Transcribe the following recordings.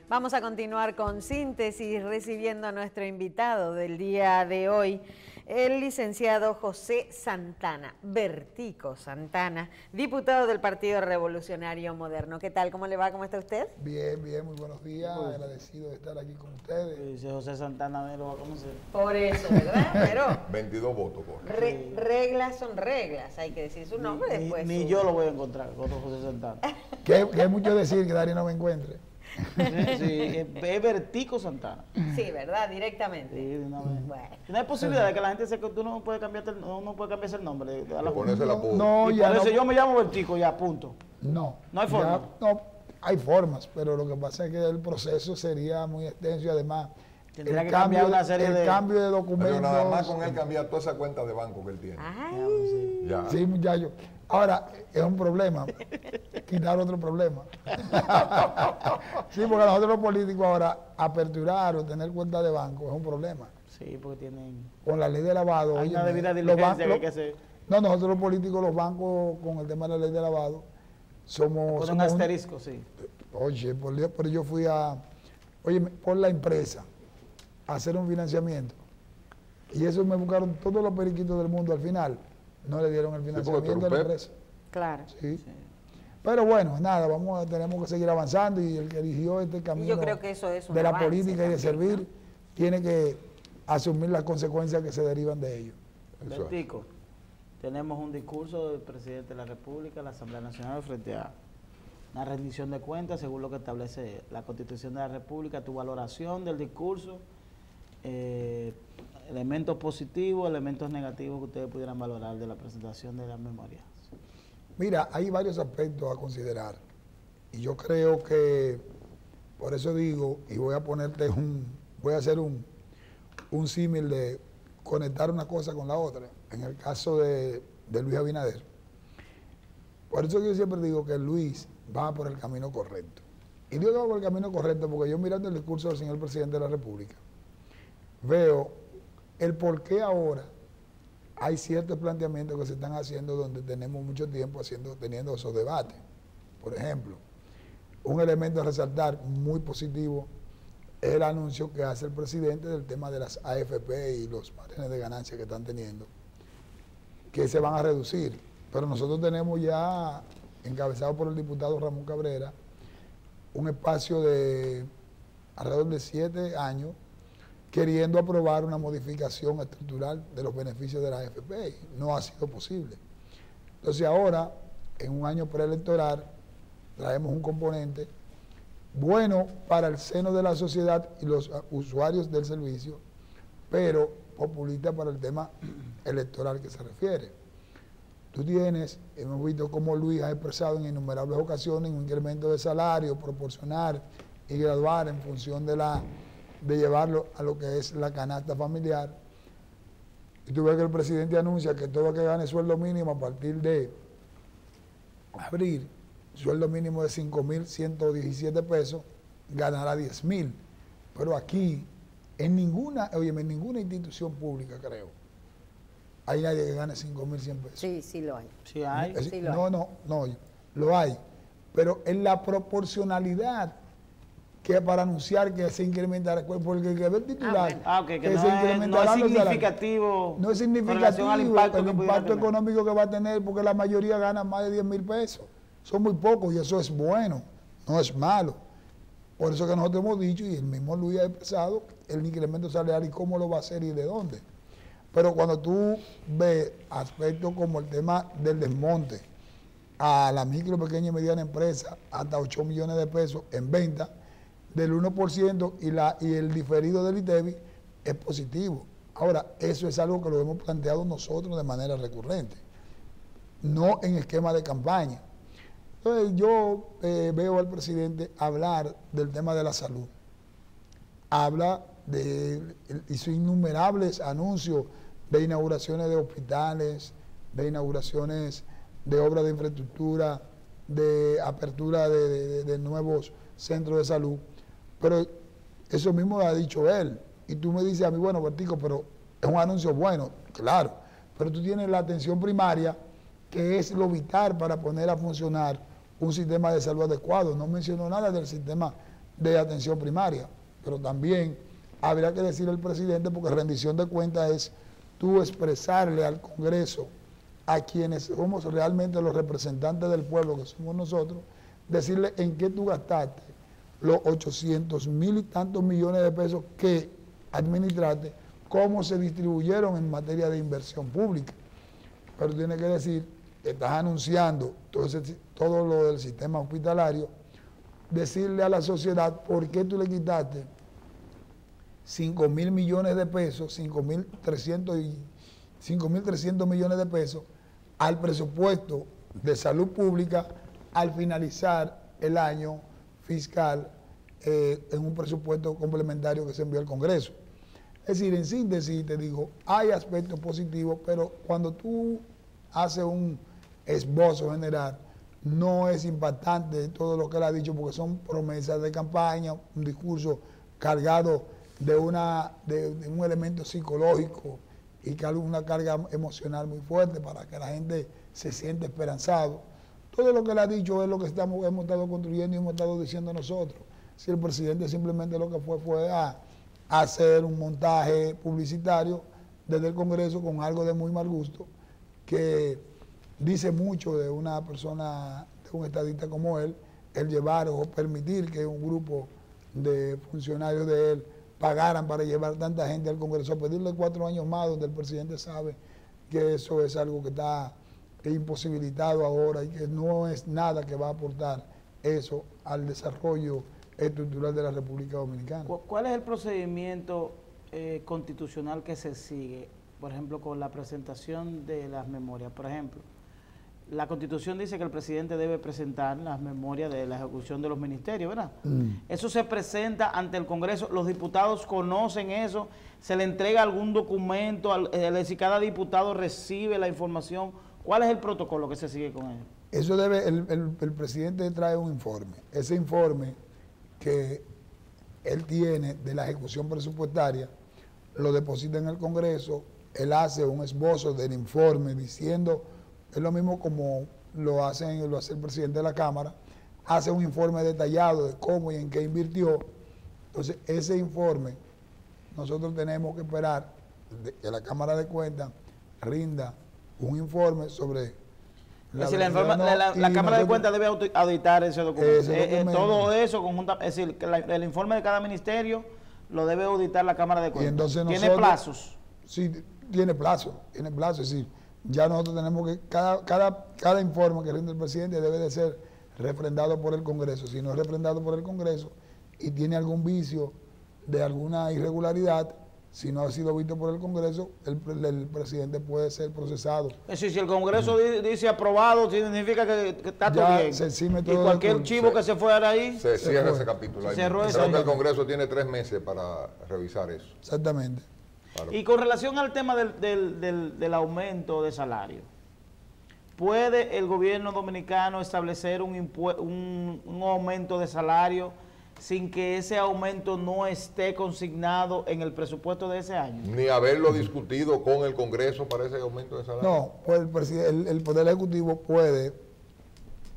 Vamos a continuar con Síntesis, recibiendo a nuestro invitado del día de hoy, el licenciado José Santana, Bertico Santana, diputado del Partido Revolucionario Moderno. ¿Qué tal? ¿Cómo le va? ¿Cómo está usted? Bien, bien, muy buenos días, agradecido de estar aquí con ustedes. Dice José Santana, me lo va a conocer. Por eso, ¿verdad? Pero 22 votos, corre. reglas son reglas, hay que decir su nombre después. Ni yo lo voy a encontrar, otro José Santana. Que hay mucho decir que Darío no me encuentre. Sí, es Bertico Santana. Sí, ¿verdad? Directamente. Sí, de una vez. Bueno. No hay posibilidad de que la gente sepa que tú no puedes cambiarte cambiarse el nombre de la Ponerse el apodo. No, y ya por eso no. yo me llamo Bertico, ya, punto. No. No hay forma. No, hay formas, pero lo que pasa es que el proceso sería muy extenso y adademás Tendría que cambiar una serie de... cambio de Pero documentos. nada más con él cambiar toda esa cuenta de banco que él tiene. Ay. Ya. Sí, muchacho. Ahora, es un problema. Quitar otro problema. Sí, porque a nosotros los políticos ahora, aperturar o tener cuenta de banco es un problema. Sí, porque tienen... Con la ley de lavado. Hay una óyeme, debida los diligencia que hay bancos- que hacer. No, nosotros los políticos, los bancos, con el tema de la ley de lavado, somos... Con un asterisco, sí. Oye, por yo fui a... Oye, por la empresa, a hacer un financiamiento. Y eso me buscaron todos los periquitos del mundo al final. No le dieron el porque tú financiamiento a la eres un empresa. Claro. Sí. Pero bueno, nada, tenemos que seguir avanzando y el que eligió este camino Yo creo que eso es un de la avance política y de también, servir, ¿no? tiene que asumir las consecuencias que se derivan de ello. Eso es. Bertico, tenemos un discurso del presidente de la República, la Asamblea Nacional, frente a una rendición de cuentas, según lo que establece la Constitución de la República. Tu valoración del discurso, elementos positivos, elementos negativos que ustedes pudieran valorar de la presentación de las memorias. Mira, hay varios aspectos a considerar. Y yo creo que, por eso digo, y voy a hacer un símil de conectar una cosa con la otra. En el caso de Luis Abinader. Por eso yo siempre digo que Luis va por el camino correcto. Y digo que va por el camino correcto porque yo mirando el discurso del señor presidente de la República, veo el por qué ahora hay ciertos planteamientos que se están haciendo donde tenemos mucho tiempo teniendo esos debates. Por ejemplo, un elemento a resaltar muy positivo es el anuncio que hace el presidente del tema de las AFP y los márgenes de ganancia que están teniendo, que se van a reducir. Pero nosotros tenemos ya, encabezado por el diputado Ramón Cabrera, un espacio de alrededor de 7 años queriendo aprobar una modificación estructural de los beneficios de la AFP. No ha sido posible. Entonces ahora, en un año preelectoral, traemos un componente bueno para el seno de la sociedad y los usuarios del servicio, pero populista para el tema electoral que se refiere. Tú tienes, hemos visto cómo Luis ha expresado en innumerables ocasiones un incremento de salario proporcional y graduar en función de llevarlo a lo que es la canasta familiar. Y tú ves que el presidente anuncia que todo el que gane sueldo mínimo a partir de abril, sueldo mínimo de 5.117 pesos, ganará 10.000. Pero aquí, en ninguna institución pública, creo, hay nadie que gane 5.100 pesos. Sí, sí lo hay. Sí hay. Sí lo hay. No, lo hay. Pero en la proporcionalidad que para anunciar que se incrementará, porque el que ve el titular, Que se no es incrementarán los salarios. significativo. No es con relación al significativo el que pudiera impacto tener. económico que va a tener, porque la mayoría gana más de 10.000 pesos. Son muy pocos y eso es bueno, no es malo. Por eso que nosotros hemos dicho, y el mismo Luis ha expresado, el incremento salarial y cómo lo va a hacer y de dónde. Pero cuando tú ves aspectos como el tema del desmonte a la micro, pequeña y mediana empresa, hasta 8 millones de pesos en venta, del 1% y el diferido del ITEVI es positivo. Ahora, eso es algo que lo hemos planteado nosotros de manera recurrente, no en esquema de campaña. Entonces yo veo al presidente hablar del tema de la salud. Hizo innumerables anuncios de inauguraciones de hospitales, de inauguraciones de obras de infraestructura, de apertura de nuevos centros de salud. Pero eso mismo lo ha dicho él. Y tú me dices a mí, bueno, Bertico, pero es un anuncio bueno, claro. Pero tú tienes la atención primaria, que es lo vital para poner a funcionar un sistema de salud adecuado. No mencionó nada del sistema de atención primaria. Pero también habría que decirle al presidente, porque rendición de cuentas es tú expresarle al Congreso, a quienes somos realmente los representantes del pueblo, que somos nosotros, decirle en qué tú gastaste los 800,000 y tantos millones de pesos que administraste, cómo se distribuyeron en materia de inversión pública. Pero tiene que decir, estás anunciando todo lo del sistema hospitalario, decirle a la sociedad por qué tú le quitaste 5,000 millones de pesos, 5,300 millones de pesos al presupuesto de salud pública al finalizar el año fiscal en un presupuesto complementario que se envió al Congreso. Es decir, en síntesis te digo, hay aspectos positivos, pero cuando tú haces un esbozo general, no es impactante todo lo que él ha dicho, porque son promesas de campaña, un discurso cargado de un elemento psicológico y una carga emocional muy fuerte para que la gente se sienta esperanzado. Todo lo que él ha dicho es lo que hemos estado construyendo y hemos estado diciendo nosotros. Si el presidente simplemente lo que fue a hacer un montaje publicitario desde el Congreso con algo de muy mal gusto, que dice mucho de una persona, de un estadista como él, el llevar o permitir que un grupo de funcionarios de él pagaran para llevar tanta gente al Congreso, a pedirle 4 años más, donde el presidente sabe que eso es algo que está imposibilitado ahora y que no es nada que va a aportar eso al desarrollo estructural de la República Dominicana. ¿Cuál es el procedimiento constitucional que se sigue, por ejemplo, con la presentación de las memorias? Por ejemplo, la Constitución dice que el presidente debe presentar las memorias de la ejecución de los ministerios, ¿verdad? Eso se presenta ante el Congreso, los diputados conocen eso, se le entrega algún documento, si cada diputado recibe la información. ¿Cuál es el protocolo que se sigue con él? Eso debe, el presidente trae un informe. Ese informe que él tiene de la ejecución presupuestaria, lo deposita en el Congreso, él hace un esbozo del informe diciendo, es lo mismo como lo hace el presidente de la Cámara, hace un informe detallado de cómo y en qué invirtió. Entonces, ese informe, nosotros tenemos que esperar que la Cámara de Cuentas rinda un informe sobre la Cámara de Cuentas debe auditar ese documento. Todo eso conjunta, es decir, que el informe de cada ministerio lo debe auditar la Cámara de Cuentas. Entonces ¿Tiene plazos? Sí, tiene plazo, es decir, ya nosotros tenemos que, cada informe que rinde el presidente debe de ser refrendado por el Congreso. Si no es refrendado por el Congreso y tiene algún vicio de alguna irregularidad, si no ha sido visto por el Congreso, el presidente puede ser procesado. Es decir, si el Congreso dice aprobado, significa que está todo bien. Se exime todo y cualquier chivo que se fuera ahí... Se cierra ese capítulo. Creo que el Congreso tiene 3 meses para revisar eso. Exactamente. Claro. Y con relación al tema del aumento de salario, ¿puede el gobierno dominicano establecer un aumento de salario sin que ese aumento no esté consignado en el presupuesto de ese año? Ni haberlo discutido con el Congreso para ese aumento de salario. No, pues el Poder Ejecutivo puede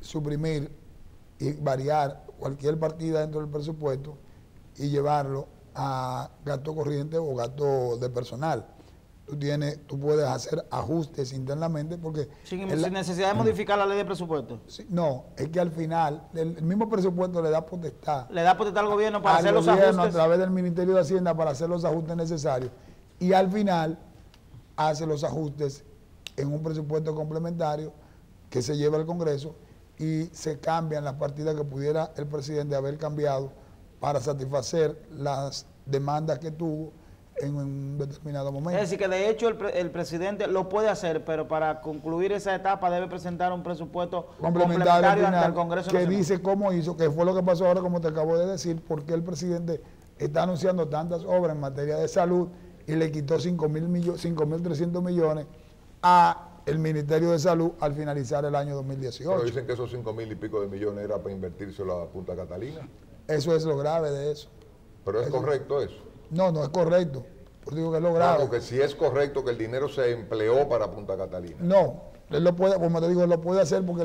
suprimir y variar cualquier partida dentro del presupuesto y llevarlo a gasto corriente o gasto de personal. Tú puedes hacer ajustes internamente porque... Sin necesidad de modificar la ley de presupuesto. No, es que al final el mismo presupuesto le da potestad. Le da potestad al gobierno para hacer los ajustes. A través del Ministerio de Hacienda para hacer los ajustes necesarios. Y al final hace los ajustes en un presupuesto complementario que se lleva al Congreso y se cambian las partidas que pudiera el presidente haber cambiado para satisfacer las demandas que tuvo en un determinado momento. Es decir, que de hecho el presidente lo puede hacer, pero para concluir esa etapa debe presentar un presupuesto complementario ante el Congreso Nacional. Que dice cómo hizo, que fue lo que pasó ahora, como te acabo de decir, porque el presidente está anunciando tantas obras en materia de salud y le quitó 5.300 millones a el Ministerio de Salud al finalizar el año 2018. Pero dicen que esos 5.000 y pico de millones era para invertírselo a Punta Catalina. Eso es lo grave de eso. ¿Pero es correcto eso? No, no es correcto. Por digo que es lo grave. Claro, que si es correcto que el dinero se empleó para Punta Catalina. No, él lo puede, como te digo, él lo puede hacer porque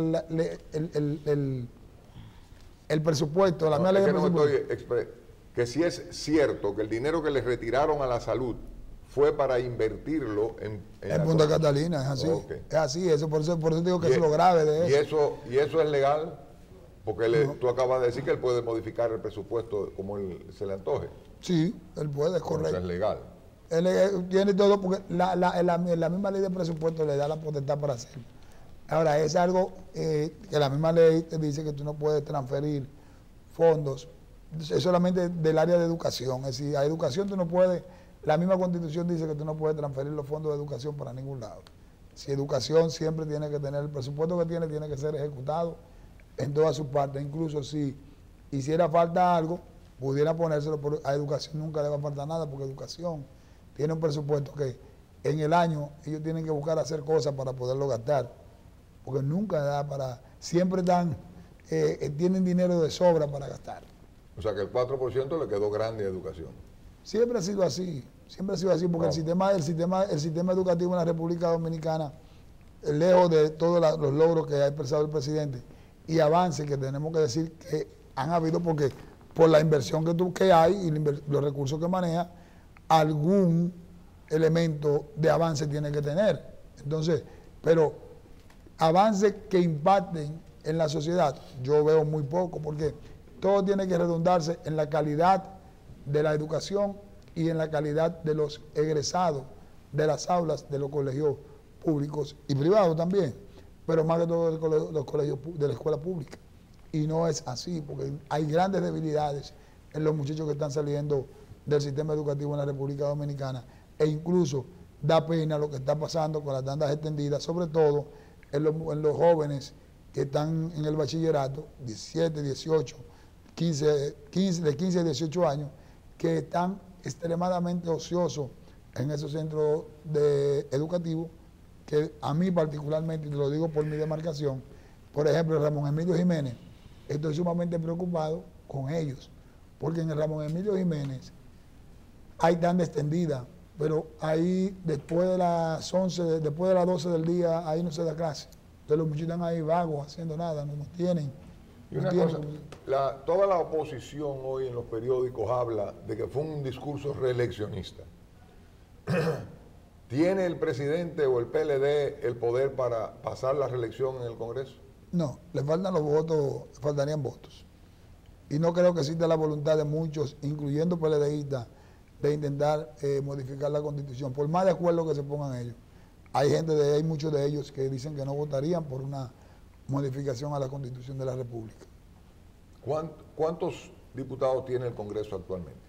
el presupuesto, la misma ley de presupuesto. Que si es cierto que el dinero que le retiraron a la salud fue para invertirlo en Punta Catalina, es así. Okay. Es así, eso por eso digo que es lo grave de eso. ¿Y eso es legal? Porque tú acabas de decir que él puede modificar el presupuesto como se le antoje. Sí, él puede, es correcto. Eso es legal. Él tiene todo, porque la misma ley de presupuesto le da la potestad para hacerlo. Ahora, es algo que la misma ley te dice que tú no puedes transferir fondos, es solamente del área de educación. Es decir, a educación tú no puedes, la misma Constitución dice que tú no puedes transferir los fondos de educación para ningún lado. Si educación siempre tiene que tener, el presupuesto que tiene que ser ejecutado en todas sus partes. Incluso si hiciera falta algo, pudiera ponérselo, pero a educación nunca le va a faltar nada, porque educación tiene un presupuesto que en el año ellos tienen que buscar hacer cosas para poderlo gastar, porque nunca da para, siempre tienen dinero de sobra para gastar. O sea que el 4% le quedó grande a educación. Siempre ha sido así, porque el sistema educativo en la República Dominicana, lejos de todos los logros que ha expresado el presidente y avances que tenemos que decir que han habido, porque por la inversión que hay y los recursos que maneja, algún elemento de avance tiene que tener. Entonces, pero avances que impacten en la sociedad, yo veo muy poco, porque todo tiene que redundarse en la calidad de la educación y en la calidad de los egresados de las aulas de los colegios públicos y privados también, pero más que todo los colegios de la escuela pública. Y no es así, porque hay grandes debilidades en los muchachos que están saliendo del sistema educativo en la República Dominicana, e incluso da pena lo que está pasando con las tandas extendidas, sobre todo en los jóvenes que están en el bachillerato, 17, 18, 15, de 15 a 18 años, que están extremadamente ociosos en esos centros educativos, que a mí particularmente, y te lo digo por mi demarcación, por ejemplo, Ramón Emilio Jiménez, estoy sumamente preocupado con ellos, porque en el Ramón Emilio Jiménez hay tanda extendida, pero ahí después de las 11, después de las 12 del día, ahí no se da clase. Entonces los muchachos están ahí vagos, haciendo nada, no tienen. Y una cosa, toda la oposición hoy en los periódicos habla de que fue un discurso reeleccionista. ¿Tiene el presidente o el PLD el poder para pasar la reelección en el Congreso? No, le faltan los votos, le faltarían votos. Y no creo que exista la voluntad de muchos, incluyendo PLDistas, de intentar modificar la Constitución, por más de acuerdo que se pongan ellos. Hay muchos de ellos que dicen que no votarían por una modificación a la Constitución de la República. ¿Cuántos diputados tiene el Congreso actualmente?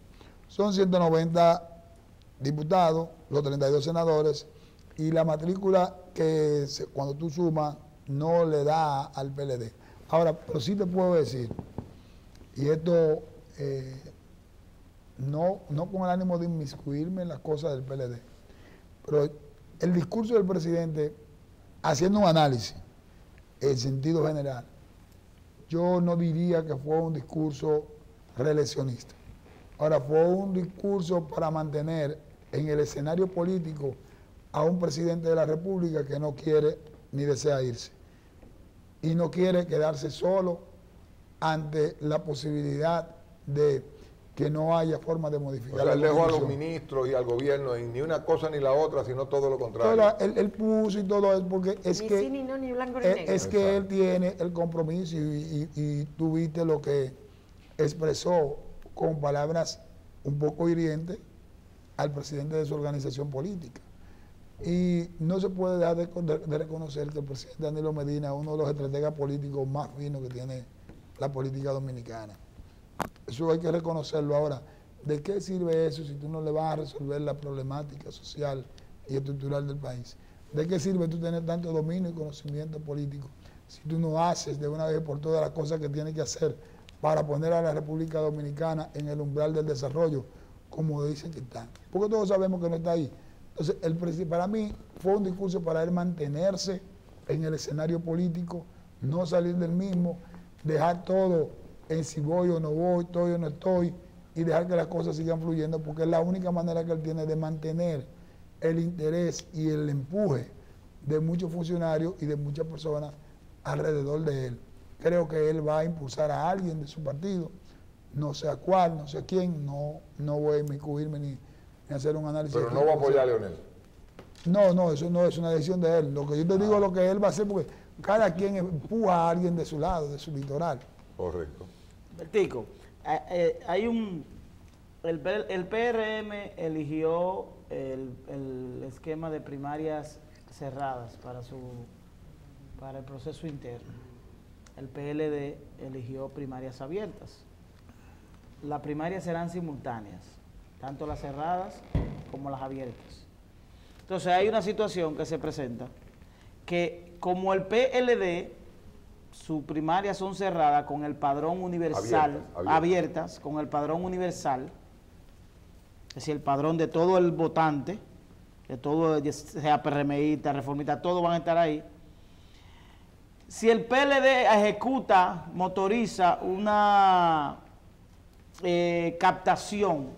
Son 190 diputados, los 32 senadores, y la matrícula que cuando tú sumas no le da al PLD. Ahora, pero sí te puedo decir, y esto no con el ánimo de inmiscuirme en las cosas del PLD, pero el discurso del presidente, haciendo un análisis en sentido general, yo no diría que fue un discurso reeleccionista. Ahora, fue un discurso para mantener en el escenario político a un presidente de la República que no quiere ni desea irse y no quiere quedarse solo ante la posibilidad de que no haya forma de modificar. O sea, él dejó a los ministros y al gobierno en ni una cosa ni la otra, sino todo lo contrario. Él puso y todo eso porque es ni que sí, ni no, ni blanco, ni negro. Es que él tiene el compromiso y tú viste lo que expresó con palabras un poco hirientes al presidente de su organización política. Y no se puede dejar de reconocer que el presidente Danilo Medina es uno de los estrategas políticos más finos que tiene la política dominicana. Eso hay que reconocerlo. Ahora, ¿de qué sirve eso si tú no le vas a resolver la problemática social y estructural del país? ¿De qué sirve tú tener tanto dominio y conocimiento político si tú no haces de una vez por todas las cosas que tienes que hacer para poner a la República Dominicana en el umbral del desarrollo, como dicen que están? Porque todos sabemos que no está ahí. Entonces, para mí fue un discurso para él mantenerse en el escenario político, no salir del mismo, dejar todo en si voy o no voy, estoy o no estoy, y dejar que las cosas sigan fluyendo, porque es la única manera que él tiene de mantener el interés y el empuje de muchos funcionarios y de muchas personas alrededor de él. creo que él va a impulsar a alguien de su partido, no sé a cuál, no sé a quién, no voy a inmiscuirme ni hacer un análisis. Pero no va a apoyar a Leonel. No, eso no es una decisión de él. Lo que yo te digo es lo que él va a hacer, porque cada quien empuja a alguien de su lado, de su litoral. Correcto. Bertico, el PRM eligió el esquema de primarias cerradas para el proceso interno. El PLD eligió primarias abiertas. Las primarias serán simultáneas, tanto las cerradas como las abiertas. Entonces hay una situación que se presenta, que como el PLD, sus primarias son cerradas con el padrón universal, abiertas con el padrón universal, es decir, el padrón de todo el votante, de todo, sea PRMista, reformista, todos van a estar ahí. Si el PLD ejecuta, motoriza una captación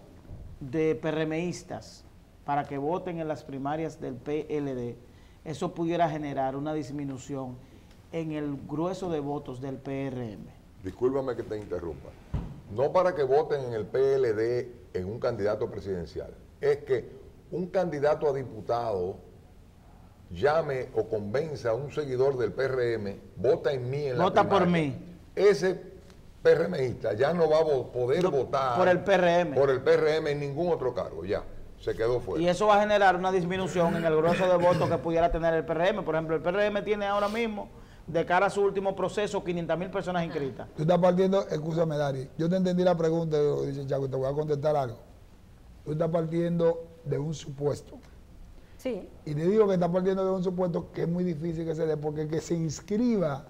de PRMistas para que voten en las primarias del PLD, eso pudiera generar una disminución en el grueso de votos del PRM. Discúlpame que te interrumpa. No para que voten en el PLD en un candidato presidencial, es que un candidato a diputado llame o convenza a un seguidor del PRM, vota en mí en la Vota primaria. por mí. Ese PRMista ya no va a poder votar por el PRM. Por el PRM en ningún otro cargo, ya, se quedó fuera. Y eso va a generar una disminución en el grueso de votos que pudiera tener el PRM. Por ejemplo, el PRM tiene ahora mismo, de cara a su último proceso, 500,000 personas inscritas. Tú estás partiendo, escúchame, Dari, yo te entendí la pregunta, dice Chaco, te voy a contestar algo. Tú estás partiendo de un supuesto. Sí. Y te digo que estás partiendo de un supuesto que es muy difícil que se dé, porque el que se inscriba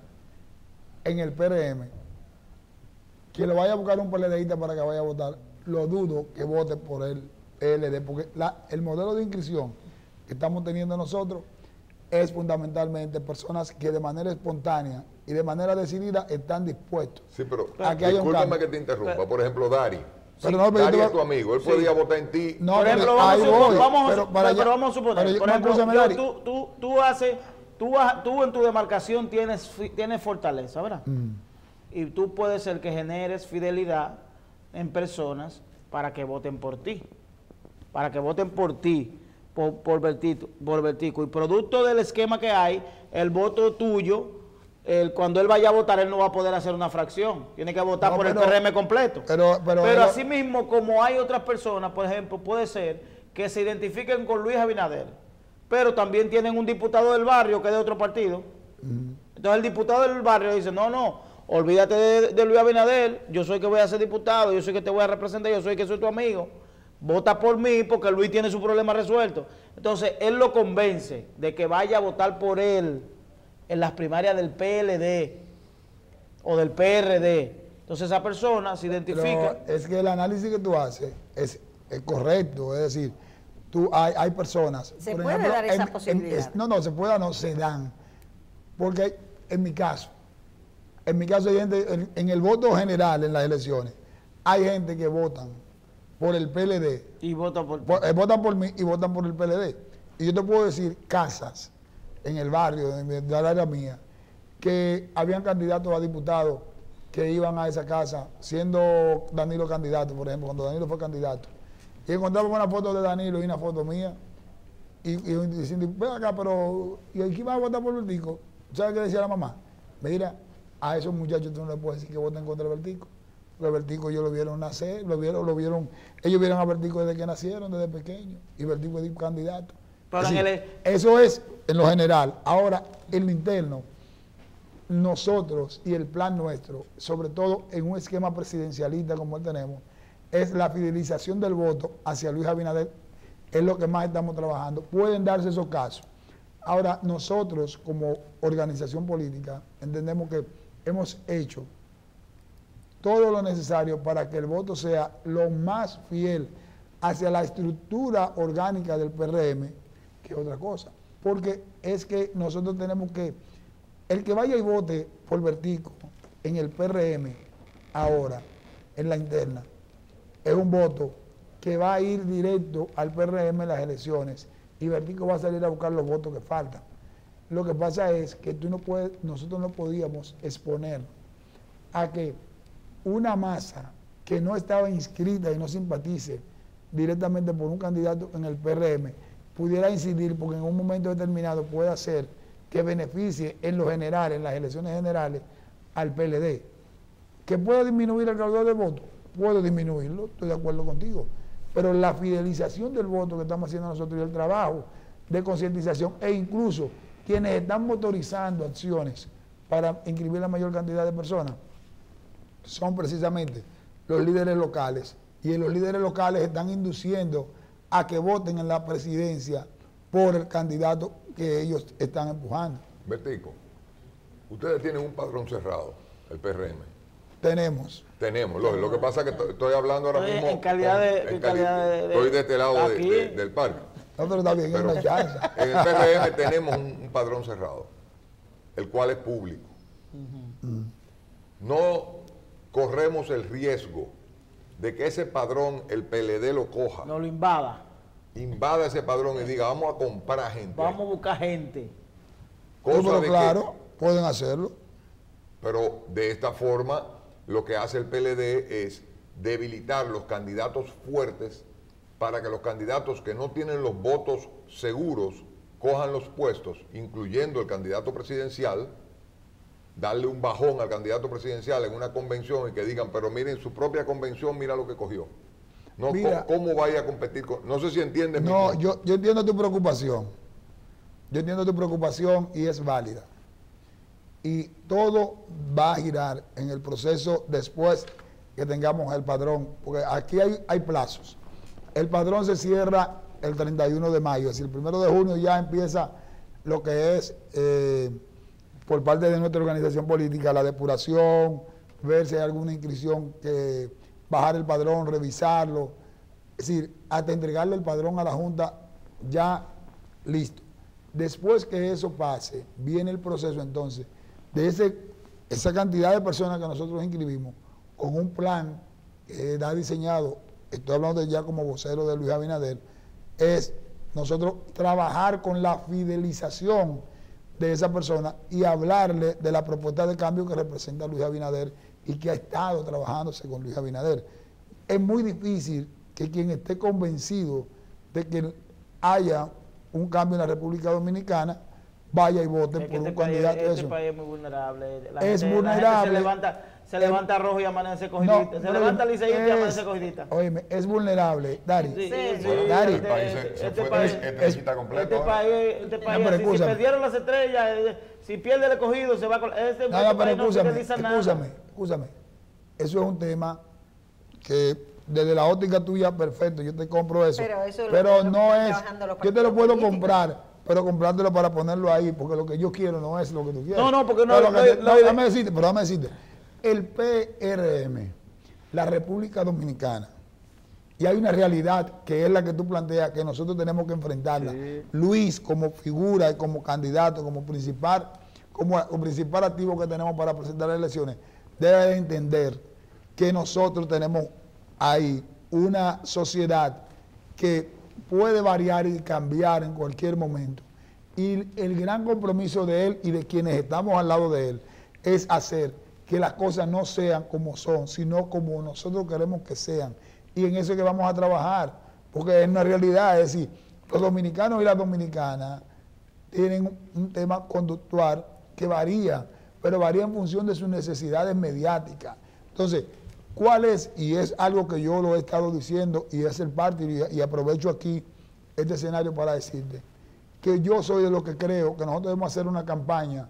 en el PRM, que lo vaya a buscar un PLDista para que vaya a votar, lo dudo que vote por el PLD, porque el modelo de inscripción que estamos teniendo nosotros es fundamentalmente personas que de manera espontánea y de manera decidida están dispuestos Sí, pero a que haya un discúlpame cambio. que te interrumpa. Por ejemplo, Dari. Pero no, pero Dari yo es tu amigo, él podía votar en ti. No, Por ejemplo, pero ahí voy, pero vamos a suponer, pero por no, ejemplo, escúchame, Dari. tú en tu demarcación tienes fortaleza, ¿verdad? Y tú puedes ser que generes fidelidad en personas para que voten por ti, por Bertico. Y producto del esquema que hay, el voto tuyo, cuando él vaya a votar, él no va a poder hacer una fracción. Tiene que votar por el PRM completo. Pero asimismo, como hay otras personas, por ejemplo, puede ser que se identifiquen con Luis Abinader, pero también tienen un diputado del barrio que es de otro partido. Entonces el diputado del barrio dice, no, olvídate de Luis Abinader, yo soy que voy a ser diputado, yo soy que te voy a representar, yo soy que soy tu amigo. Vota por mí porque Luis tiene su problema resuelto. Entonces, él lo convence de que vaya a votar por él en las primarias del PLD o del PRD. Entonces, esa persona se identifica. Pero es que el análisis que tú haces es correcto. Es decir, hay personas. ¿Se por puede ejemplo, dar esa posibilidad? No se dan. Porque en mi caso, hay gente, en el voto general en las elecciones, hay gente que votan por el PLD. Y vota votan por mí y votan por el PLD. Y yo te puedo decir casas en el barrio, de la área mía, que habían candidatos a diputados que iban a esa casa, siendo Danilo candidato, por ejemplo, cuando Danilo fue candidato. Y encontramos una foto de Danilo y una foto mía. Y diciendo, ven acá, pero ¿y quién va a votar por Bertico? ¿Sabes qué decía la mamá? Mira, a esos muchachos tú no les puedes decir que voten contra Bertico. Porque Bertico ellos lo vieron nacer, ellos vieron a Bertico desde que nacieron, desde pequeños, y Bertico es candidato. Pero eso es en lo general. Ahora, en lo interno, nosotros y el plan nuestro, sobre todo en un esquema presidencialista como el tenemos, es la fidelización del voto hacia Luis Abinader, es lo que más estamos trabajando. Pueden darse esos casos. Ahora, nosotros como organización política entendemos que hemos hecho todo lo necesario para que el voto sea lo más fiel hacia la estructura orgánica del PRM que otra cosa. Porque es que nosotros tenemos que, el que vaya y vote por Bertico en el PRM ahora, en la interna, es un voto que va a ir directo al PRM en las elecciones y Bertico va a salir a buscar los votos que faltan. Lo que pasa es que nosotros no podíamos exponer a que una masa que no estaba inscrita y no simpatice directamente por un candidato en el PRM pudiera incidir, porque en un momento determinado puede hacer que beneficie en lo general, en las elecciones generales, al PLD. ¿Que puedo disminuir el caudal de votos? Puedo disminuirlo, estoy de acuerdo contigo. Pero la fidelización del voto que estamos haciendo nosotros y el trabajo de concientización e incluso quienes están motorizando acciones para inscribir la mayor cantidad de personas son precisamente los líderes locales. Y los líderes locales están induciendo a que voten en la presidencia por el candidato que ellos están empujando. Bertico, ustedes tienen un padrón cerrado, el PRM. Tenemos. Lo que pasa es que estoy hablando ahora mismo. Estoy de este lado del parque. No, pero está bien, pero es una chance. En el PRM tenemos un padrón cerrado, el cual es público. No corremos el riesgo de que ese padrón el PLD lo coja. No lo invada. Invada ese padrón y diga, vamos a comprar gente. Vamos a buscar gente. Pero claro, pueden hacerlo. Pero de esta forma, lo que hace el PLD es debilitar los candidatos fuertes para que los candidatos que no tienen los votos seguros cojan los puestos, incluyendo el candidato presidencial, darle un bajón al candidato presidencial en una convención y que digan, pero miren, su propia convención, mira lo que cogió. No, mira, ¿cómo vaya a competir con...? No sé si entiendes. No, yo entiendo tu preocupación. Yo entiendo tu preocupación y es válida. Y todo va a girar en el proceso después que tengamos el padrón, porque aquí hay plazos. El padrón se cierra el 31 de mayo, es decir, el 1 de junio ya empieza lo que es, por parte de nuestra organización política, la depuración, ver si hay alguna inscripción, que bajar el padrón, revisarlo, es decir, hasta entregarle el padrón a la Junta ya listo. Después que eso pase, viene el proceso entonces de esa cantidad de personas que nosotros inscribimos con un plan que está diseñado, estoy hablando de ya como vocero de Luis Abinader, es nosotros trabajar con la fidelización de esa persona y hablarle de la propuesta de cambio que representa Luis Abinader y que ha estado trabajándose con Luis Abinader. Es muy difícil que quien esté convencido de que haya un cambio en la República Dominicana vaya y vote por un candidato. Este país es muy vulnerable. Es vulnerable. Se levanta rojo y amanece cogidita. Se levanta liceísta y amanece cogidita. Óyeme, es vulnerable, Dari. Dari. Este país se fue de completo. Este país, si perdieron las estrellas, si pierde el escogido, se va con... Escúchame. Eso es un tema que desde la óptica tuya, perfecto, yo te compro eso. Pero no es... Yo te lo puedo comprar, pero comprártelo para ponerlo ahí, porque lo que yo quiero no es lo que tú quieres. Porque no... Déjame decirte. El PRM, la República Dominicana, y hay una realidad que es la que tú planteas, que nosotros tenemos que enfrentarla. Sí. Luis, como figura y como candidato, como principal activo que tenemos para presentar las elecciones, debe entender que nosotros tenemos ahí una sociedad que puede variar y cambiar en cualquier momento. Y el gran compromiso de él y de quienes estamos al lado de él es hacer que las cosas no sean como son, sino como nosotros queremos que sean. Y en eso es que vamos a trabajar, porque es una realidad, es decir, los dominicanos y las dominicanas tienen un tema conductual que varía, pero varía en función de sus necesidades mediáticas. Entonces, ¿cuál es? Y es algo que yo lo he estado diciendo y es el parte, y aprovecho aquí este escenario para decirte, que yo soy de los que creo que nosotros debemos hacer una campaña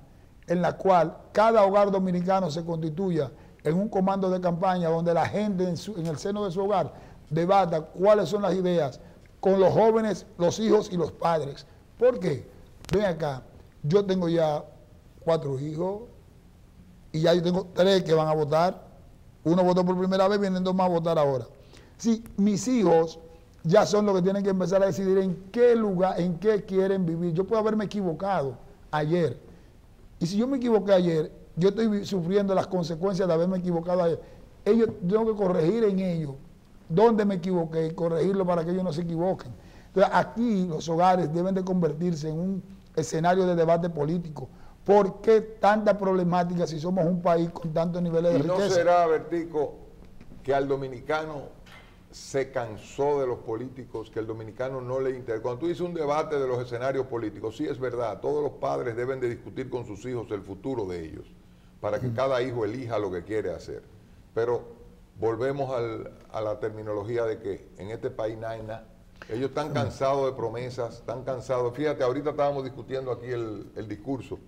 en la cual cada hogar dominicano se constituya en un comando de campaña donde la gente en el seno de su hogar debata cuáles son las ideas con los jóvenes, los hijos y los padres. ¿Por qué? Ven acá, yo tengo ya 4 hijos y ya yo tengo 3 que van a votar. Uno votó por primera vez, vienen 2 más a votar ahora. Sí, mis hijos ya son los que tienen que empezar a decidir en qué lugar, en qué quieren vivir. Yo puedo haberme equivocado ayer. Y si yo me equivoqué ayer, yo estoy sufriendo las consecuencias de haberme equivocado ayer. Yo tengo que corregir en ellos dónde me equivoqué y corregirlo para que ellos no se equivoquen. Entonces, aquí los hogares deben de convertirse en escenario de debate político. ¿Por qué tanta problemática si somos un país con tantos niveles de riqueza? ¿Y no será, Bertico, que al dominicano se cansó de los políticos, que el dominicano no le interesa? Cuando tú dices un debate de los escenarios políticos, sí es verdad, todos los padres deben de discutir con sus hijos el futuro de ellos, para que cada hijo elija lo que quiere hacer. Pero volvemos a la terminología de que en este país no hay nada. Ellos están cansados de promesas, están cansados. Fíjate, ahorita estábamos discutiendo aquí el discurso.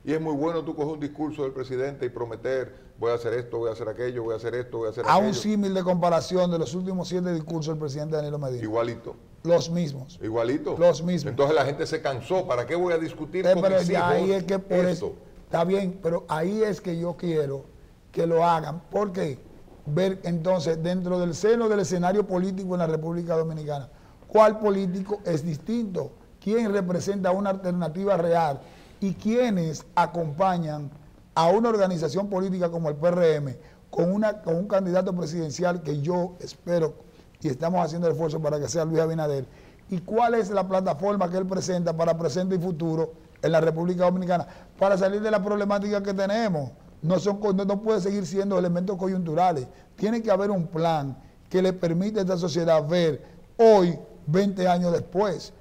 Y es muy bueno tú coger un discurso del presidente y prometer, voy a hacer esto, voy a hacer aquello, voy a hacer esto, voy a hacer aquello. A un símil de comparación de los últimos 7 discursos del presidente Danilo Medina. Igualito. Los mismos. Igualito. Los mismos. Entonces la gente se cansó. ¿Para qué voy a discutir con Pero mis ya hijos ahí es que por eso, está bien, pero ahí es que yo quiero que lo hagan. Porque ver entonces dentro del seno del escenario político en la República Dominicana, ¿cuál político es distinto? ¿Quién representa una alternativa real? Y quienes acompañan a una organización política como el PRM con un candidato presidencial que yo espero y estamos haciendo el esfuerzo para que sea Luis Abinader. ¿Y cuál es la plataforma que él presenta para presente y futuro en la República Dominicana para salir de la problemática que tenemos? No puede seguir siendo elementos coyunturales. Tiene que haber un plan que le permita a esta sociedad ver hoy, 20 años después.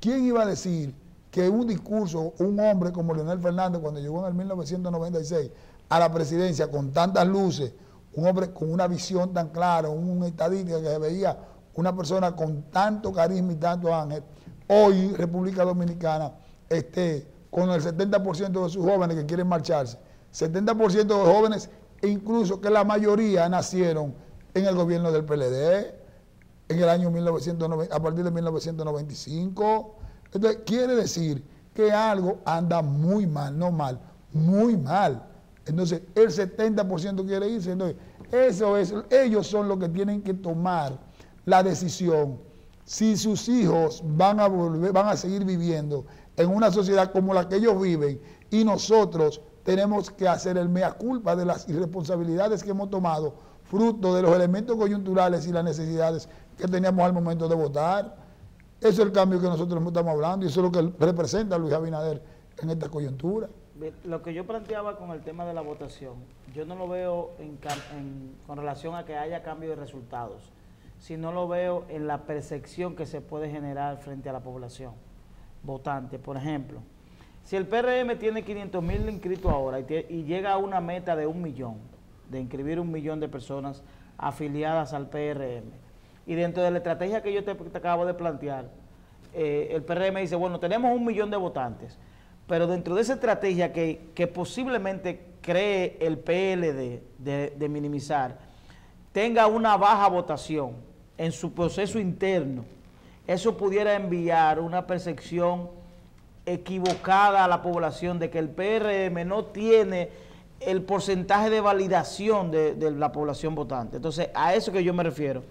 ¿Quién iba a decir que un discurso, un hombre como Leonel Fernández, cuando llegó en el 1996 a la presidencia con tantas luces, un hombre con una visión tan clara, un estadista que se veía una persona con tanto carisma y tanto ángel, hoy República Dominicana esté con el 70% de sus jóvenes que quieren marcharse, 70% de los jóvenes, e incluso que la mayoría nacieron en el gobierno del PLD, en el año 1990, a partir de 1995. Entonces, quiere decir que algo anda muy mal, no mal, muy mal. Entonces, el 70% quiere irse. Entonces, ellos son los que tienen que tomar la decisión si sus hijos van a seguir viviendo en una sociedad como la que ellos viven, y nosotros tenemos que hacer el mea culpa de las irresponsabilidades que hemos tomado, fruto de los elementos coyunturales y las necesidades que teníamos al momento de votar. Ese es el cambio que nosotros estamos hablando y eso es lo que representa Luis Abinader en esta coyuntura. Lo que yo planteaba con el tema de la votación, yo no lo veo con relación a que haya cambio de resultados, sino lo veo en la percepción que se puede generar frente a la población votante. Por ejemplo, si el PRM tiene 500,000 inscritos ahora y llega a una meta de 1 millón, de inscribir 1 millón de personas afiliadas al PRM, y dentro de la estrategia que yo te acabo de plantear, el PRM dice, bueno, tenemos 1 millón de votantes, pero dentro de esa estrategia que posiblemente cree el PLD de minimizar, tenga una baja votación en su proceso interno, eso pudiera enviar una percepción equivocada a la población de que el PRM no tiene el porcentaje de validación de la población votante. Entonces, a eso que yo me refiero.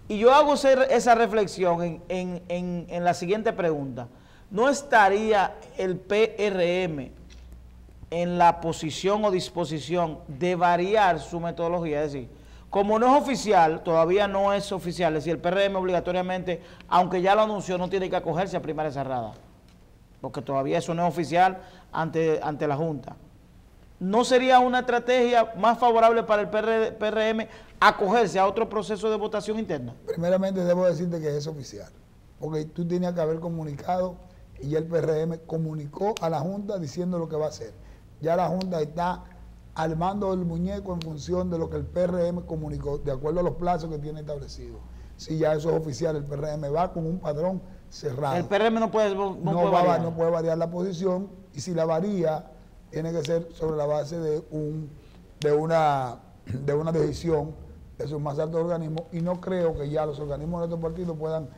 Y yo hago esa reflexión en la siguiente pregunta. ¿No estaría el PRM en la posición o disposición de variar su metodología? Es decir, como no es oficial, todavía no es oficial, es decir, el PRM obligatoriamente, aunque ya lo anunció, no tiene que acogerse a primaria cerrada, porque todavía eso no es oficial ante la Junta. ¿No sería una estrategia más favorable para el PRM acogerse a otro proceso de votación interna? Primeramente debo decirte que es oficial, porque tú tenías que haber comunicado y ya el PRM comunicó a la Junta diciendo lo que va a hacer. Ya la Junta está armando el muñeco en función de lo que el PRM comunicó, de acuerdo a los plazos que tiene establecidos. Si ya eso es oficial, el PRM va con un padrón cerrado. El PRM no puede variar la posición, y si la varía, tiene que ser sobre la base de una decisión de sus más altos organismos, y no creo que ya los organismos de estos partidos puedan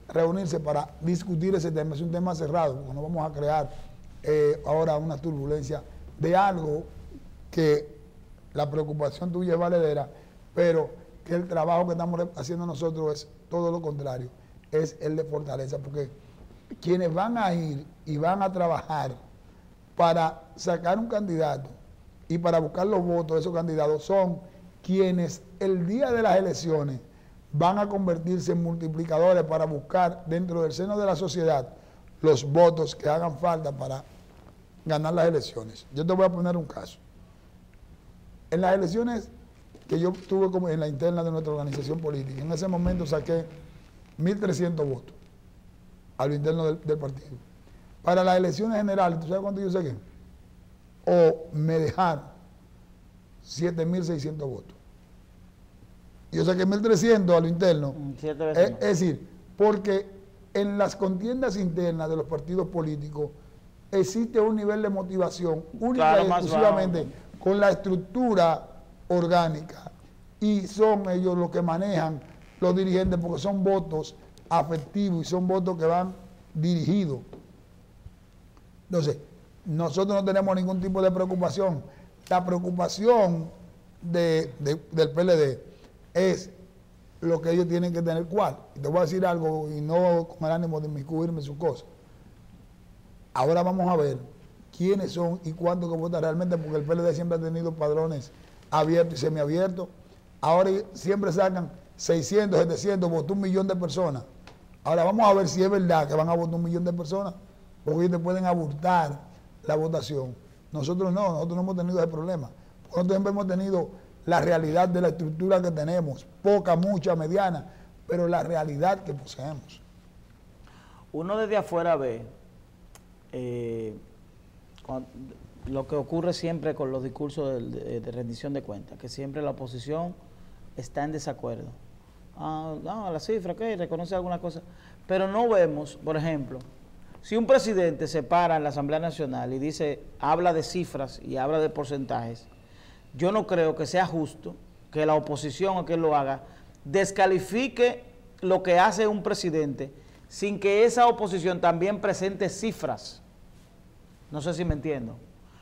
reunirse para discutir ese tema. Es un tema cerrado, porque no vamos a crear ahora una turbulencia de algo que la preocupación tuya es valedera, pero que el trabajo que estamos haciendo nosotros es todo lo contrario, es el de fortaleza, porque quienes van a ir y van a trabajar para sacar un candidato y para buscar los votos de esos candidatos son quienes el día de las elecciones van a convertirse en multiplicadores para buscar dentro del seno de la sociedad los votos que hagan falta para ganar las elecciones. Yo te voy a poner un caso. En las elecciones que yo tuve como en la interna de nuestra organización política, en ese momento saqué 1.300 votos a lo interno del partido. Para las elecciones generales, ¿tú sabes cuánto yo saqué? O me dejaron 7.600 votos. Yo saqué 1.300 a lo interno. Es decir, porque en las contiendas internas de los partidos políticos existe un nivel de motivación única y exclusivamente con la estructura orgánica, y son ellos los que manejan los dirigentes, porque son votos afectivos y son votos que van dirigidos. Entonces, nosotros no tenemos ningún tipo de preocupación. La preocupación del PLD es lo que ellos tienen que tener. ¿Cuál? Y te voy a decir algo, y no con el ánimo de inmiscuirme en sus cosas. Ahora vamos a ver quiénes son y cuántos que votan realmente, porque el PLD siempre ha tenido padrones abiertos y semiabiertos. Ahora siempre sacan 600, 700, votó 1 millón de personas. Ahora vamos a ver si es verdad que van a votar 1 millón de personas, porque ellos te pueden abortar la votación. Nosotros no hemos tenido ese problema. Nosotros siempre hemos tenido la realidad de la estructura que tenemos, poca, mucha, mediana, pero la realidad que poseemos. Uno desde afuera ve lo que ocurre siempre con los discursos de rendición de cuentas, que siempre la oposición está en desacuerdo. La cifra, ¿qué? Reconoce alguna cosa, pero no vemos, por ejemplo, si un presidente se para en la Asamblea Nacional y dice, habla de cifras y habla de porcentajes, yo no creo que sea justo que la oposición, o que lo haga, descalifique lo que hace un presidente sin que esa oposición también presente cifras. No sé si me entiendo.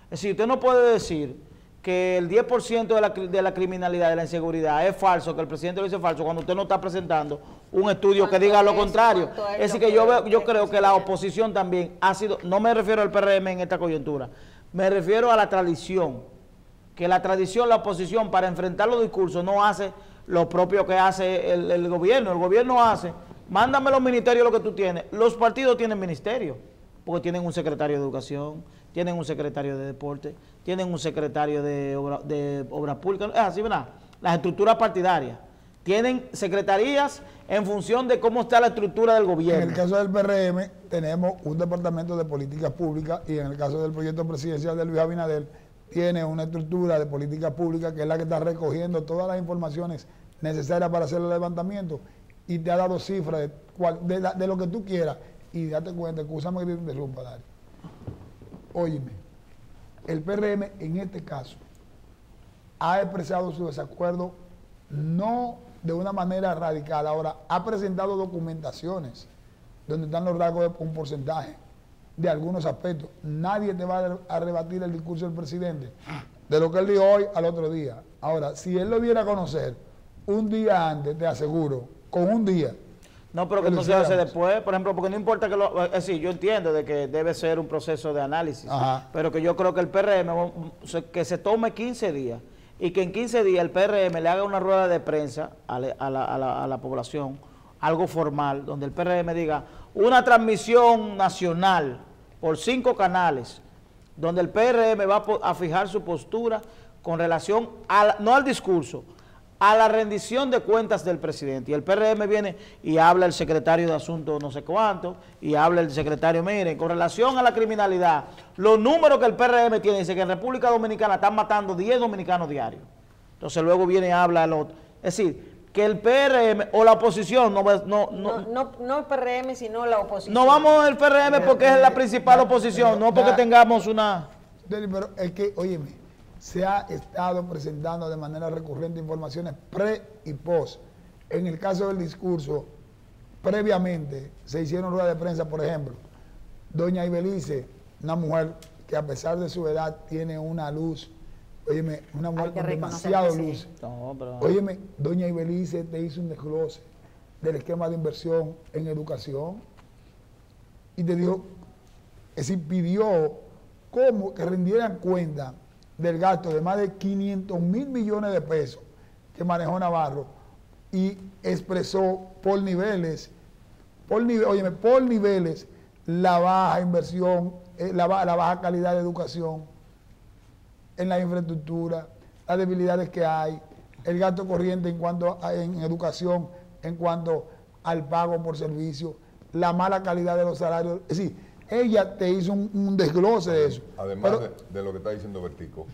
Es decir, usted no puede decir que el 10% de la criminalidad, de la inseguridad es falso, que el presidente lo dice falso, cuando usted no está presentando un estudio que diga lo contrario. Es decir, que yo creo que la oposición también ha sido, no me refiero al PRM en esta coyuntura, me refiero a la tradición, que la tradición, la oposición para enfrentar los discursos no hace lo propio que hace el gobierno. El gobierno hace, mándame los ministerios lo que tú tienes. Los partidos tienen ministerios, porque tienen un secretario de educación, tienen un secretario de deporte, tienen un secretario de obras públicas, es así, ¿verdad? Las estructuras partidarias. Tienen secretarías en función de cómo está la estructura del gobierno. En el caso del PRM tenemos un departamento de políticas públicas, y en el caso del proyecto presidencial de Luis Abinader tiene una estructura de políticas públicas que es la que está recogiendo todas las informaciones necesarias para hacer el levantamiento, y te ha dado cifras de lo que tú quieras. Y date cuenta, escúchame que te interrumpa, Dario. Óyeme, el PRM en este caso ha expresado su desacuerdo no de una manera radical. Ahora, ha presentado documentaciones donde están los rasgos de un porcentaje de algunos aspectos. Nadie te va a rebatir el discurso del presidente de lo que él dijo hoy al otro día. Ahora, si él lo diera a conocer un día antes, te aseguro, con un día. No, pero que no se hace después, por ejemplo, porque no importa que lo... Es decir, yo entiendo de que debe ser un proceso de análisis, pero que yo creo que el PRM, que se tome 15 días, y que en 15 días el PRM le haga una rueda de prensa a la población, algo formal, donde el PRM diga una transmisión nacional por 5 canales, donde el PRM va a fijar su postura con relación, no al discurso, a la rendición de cuentas del presidente. Y el PRM viene y habla el secretario de Asuntos no sé cuánto, y habla el secretario, miren, con relación a la criminalidad, los números que el PRM tiene, dice que en República Dominicana están matando 10 dominicanos diarios. Entonces luego viene y habla el otro. Es decir, que el PRM o la oposición, no el PRM, sino la oposición. No vamos al PRM porque es la principal oposición, no porque tengamos una... Pero es que, óyeme, se ha estado presentando de manera recurrente informaciones pre y post. En el caso del discurso, previamente se hicieron ruedas de prensa, por ejemplo, doña Ibelice, una mujer que a pesar de su edad tiene una luz, óyeme, una mujer con demasiado luz. Óyeme, doña Ibelice te hizo un desglose del esquema de inversión en educación y te dijo, es decir, pidió cómo que rendieran cuenta del gasto de más de 500 mil millones de pesos que manejó Navarro, y expresó por niveles la baja inversión, la baja calidad de educación, en la infraestructura, las debilidades que hay, el gasto corriente en educación, en cuanto al pago por servicio, la mala calidad de los salarios. Es decir, ella te hizo un desglose de eso. Además de lo que está diciendo Bertico,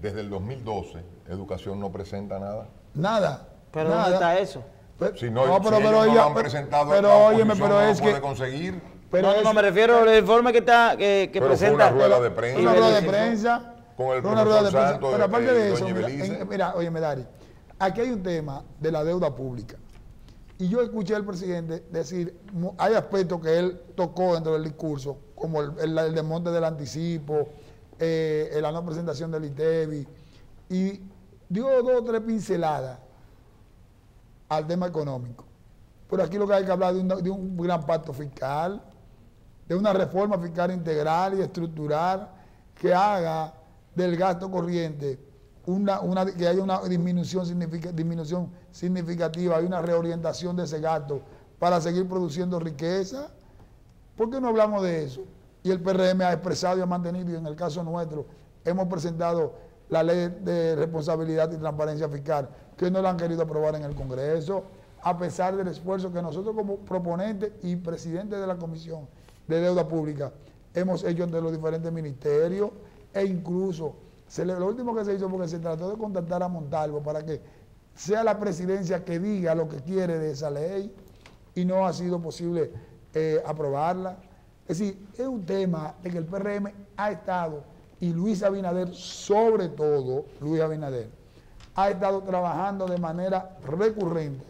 desde el 2012, educación no presenta nada. Nada. ¿Pero nada. dónde está eso? Si no, pero ellos no lo han presentado, pero la óyeme, oposición pero no es lo puede que conseguir. pero No, me refiero al informe que Pero presenta. fue una rueda de prensa. una rueda de prensa. Con el fue una rueda de profesor prensa. Santos, Pero aparte de eso, doña Ibelice. mira, óyeme, Dari, aquí hay un tema de la deuda pública. Y yo escuché al presidente decir, hay aspectos que él tocó dentro del discurso, como el desmonte del anticipo, la no presentación del ITEBI, y dio 2 o 3 pinceladas al tema económico. Pero aquí lo que hay que hablar de un gran pacto fiscal, de una reforma fiscal integral y estructural que haga del gasto corriente que haya una disminución significativa y una reorientación de ese gasto para seguir produciendo riqueza. ¿Por qué no hablamos de eso? Y el PRM ha expresado y ha mantenido, y en el caso nuestro, hemos presentado la ley de responsabilidad y transparencia fiscal, que no la han querido aprobar en el Congreso, a pesar del esfuerzo que nosotros como proponentes y presidentes de la Comisión de Deuda Pública hemos hecho entre los diferentes ministerios, e incluso lo último que se hizo porque se trató de contactar a Montalvo para que sea la presidencia que diga lo que quiere de esa ley, y no ha sido posible aprobarla. Es decir, es un tema de que el PRM ha estado, y Luis Abinader sobre todo, Luis Abinader, ha estado trabajando de manera recurrente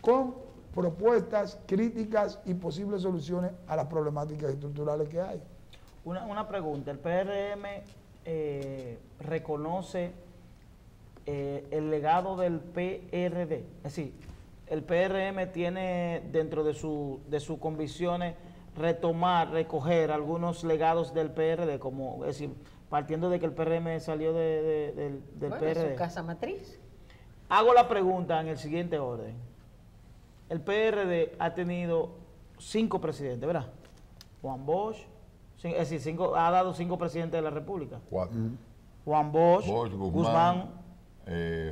con propuestas, críticas y posibles soluciones a las problemáticas estructurales que hay. Una pregunta, ¿el PRM reconoce el legado del PRD? Es decir, ¿el PRM tiene dentro de sus convicciones recoger algunos legados del PRD, como, es decir, partiendo de que el PRM salió del PRD? Su casa matriz. Hago la pregunta en el siguiente orden. El PRD ha tenido 5 presidentes, ¿verdad? Juan Bosch, es decir, ha dado 5 presidentes de la República. 4. Juan Bosch, Guzmán,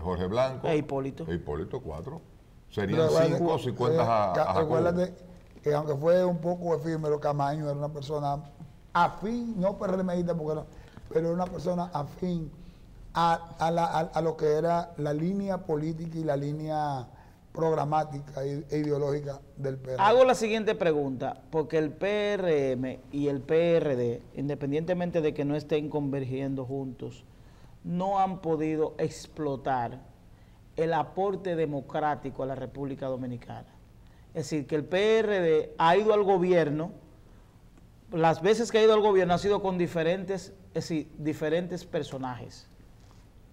Jorge Blanco. e Hipólito. 4. Serían 5 si cuentas a Jacobo. Recuérdate que aunque fue un poco efímero, Camaño era una persona afín, no PRMista, pero era una persona afín a lo que era la línea política y la línea programática e ideológica del PRD. Hago la siguiente pregunta, porque el PRM y el PRD, independientemente de que no estén convergiendo juntos, no han podido explotar el aporte democrático a la República Dominicana. Es decir, que el PRD ha ido al gobierno, las veces que ha ido al gobierno ha sido con diferentes personajes.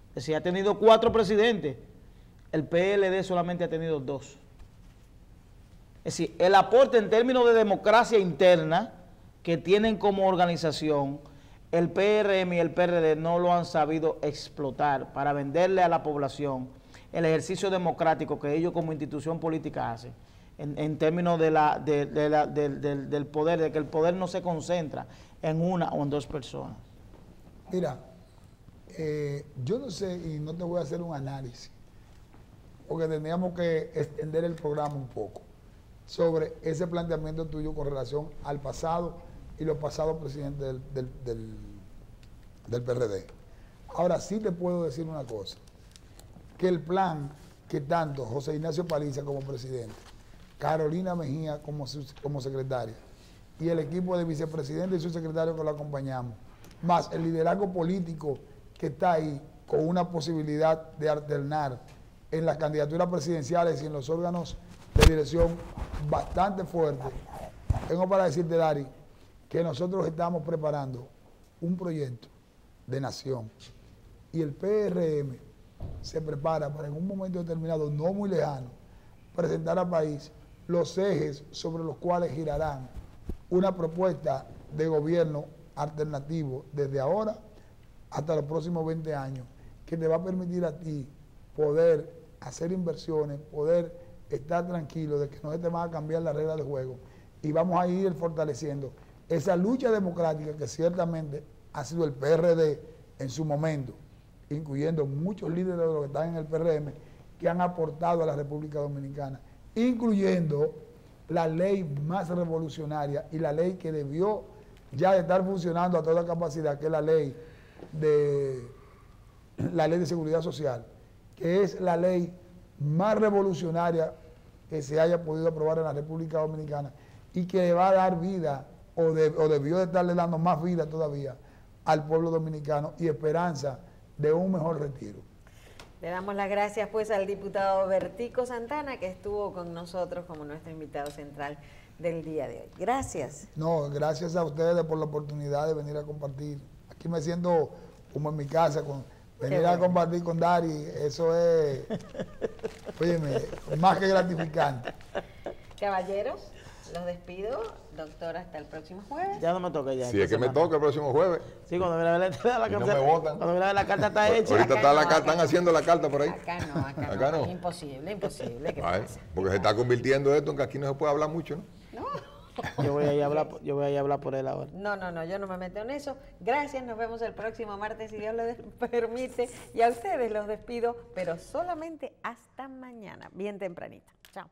Es decir, ha tenido 4 presidentes. El PLD solamente ha tenido 2. Es decir, el aporte en términos de democracia interna que tienen como organización, el PRM y el PRD no lo han sabido explotar para venderle a la población el ejercicio democrático que ellos como institución política hacen, en términos del poder, de que el poder no se concentra en una o en 2 personas. Mira, yo no sé, y no te voy a hacer un análisis, porque tendríamos que extender el programa un poco sobre ese planteamiento tuyo con relación al pasado y los pasados presidentes del PRD. Ahora sí te puedo decir una cosa, que el plan que tanto José Ignacio Paliza como presidente, Carolina Mejía como secretaria, y el equipo de vicepresidente y su secretario que lo acompañamos, más el liderazgo político que está ahí con una posibilidad de alternar en las candidaturas presidenciales y en los órganos de dirección bastante fuerte. Tengo para decirte, Dari, que nosotros estamos preparando un proyecto de nación y el PRM se prepara para en un momento determinado, no muy lejano, presentar al país los ejes sobre los cuales girarán una propuesta de gobierno alternativo desde ahora hasta los próximos 20 años, que te va a permitir a ti poder hacer inversiones, poder estar tranquilo de que no se te van a cambiar las reglas de juego y vamos a ir fortaleciendo esa lucha democrática que ciertamente ha sido el PRD en su momento, incluyendo muchos líderes de los que están en el PRM, que han aportado a la República Dominicana, incluyendo la ley más revolucionaria y la ley que debió ya de estar funcionando a toda capacidad, que es la ley de seguridad social, que es la ley más revolucionaria que se haya podido aprobar en la República Dominicana y que le va a dar vida, o debió de estarle dando más vida todavía al pueblo dominicano y esperanza de un mejor retiro. Le damos las gracias pues al diputado Bertico Santana, que estuvo con nosotros como nuestro invitado central del día de hoy. Gracias. No, gracias a ustedes por la oportunidad de venir a compartir. Aquí me siento como en mi casa, venir a compartir con Dari, eso es, óyeme, más que gratificante. Caballeros, los despido. Doctor, hasta el próximo jueves. Ya no me toca ya. Si es que me toca el próximo jueves. Sí, cuando mira la carta. Y no me votan. Cuando mira la carta está hecha. Ahorita está están haciendo la carta por ahí. Acá no. Imposible, imposible. ¿Qué pasa? Porque se está convirtiendo esto en que aquí no se puede hablar mucho, ¿no? No. Yo voy a ir a hablar por él ahora. No, yo no me meto en eso. Gracias, nos vemos el próximo martes si Dios lo permite. Y a ustedes los despido, pero solamente hasta mañana, bien tempranito. Chao.